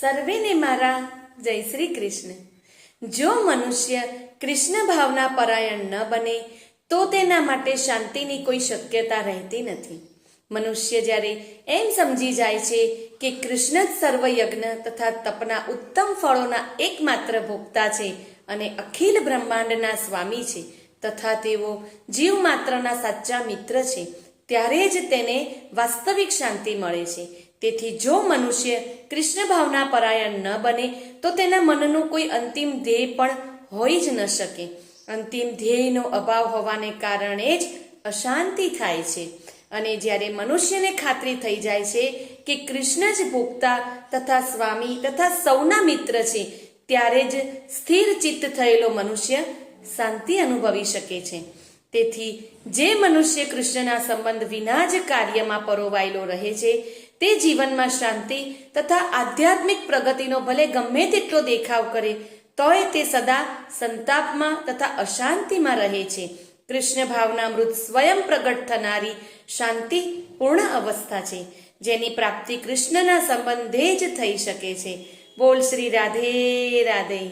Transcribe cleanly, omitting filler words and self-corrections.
સર્વેને મારા જય શ્રી કૃષ્ણ. જો મનુષ્ય કૃષ્ણ ભાવના પરાયણ ન બને તો તેના માટે શાંતિની કોઈ શક્યતા રહેતી નથી. મનુષ્ય જ્યારે એમ સમજી જાય છે કે કૃષ્ણ જ સર્વયજ્ઞ તથા તપના ઉત્તમ ફળોના એકમાત્ર ભોગતા છે અને અખિલ બ્રહ્માંડના સ્વામી છે તથા તેઓ જીવ માત્રના સાચા મિત્ર છે, ત્યારે જ તેને વાસ્તવિક શાંતિ મળે છે. તેથી જો મનુષ્ય કૃષ્ણ ભાવના પરાયણ ન બને તો તેના મનનું કોઈ અંતિમ ધ્યેય પણ હોઈ જ ન શકે. અંતિમ ધ્યેયનો અભાવ હોવાને કારણે જ અશાંતિ થાય છે. અને જ્યારે મનુષ્યને ખાતરી થઈ જાય છે કે કૃષ્ણ જ ભોગતા તથા સ્વામી તથા સૌના મિત્ર છે, ત્યારે જ સ્થિર ચિત્ત થયેલો મનુષ્ય શાંતિ અનુભવી શકે છે. તેથી જે મનુષ્ય કૃષ્ણના સંબંધ વિના જ કાર્યમાં પરોવાયેલો રહે છે તે જીવનમાં શાંતિ તથા આધ્યાત્મિક પ્રગતિનો ભલે ગમે તેટલો દેખાવ કરે તોય તે સદા સંતાપમાં તથા અશાંતિમાં રહે છે. કૃષ્ણ ભાવનામૃત સ્વયં પ્રગટ થનારી શાંતિ પૂર્ણ અવસ્થા છે, જેની પ્રાપ્તિ કૃષ્ણના સંબંધે જ થઈ શકે છે. બોલ શ્રી રાધે રાધે.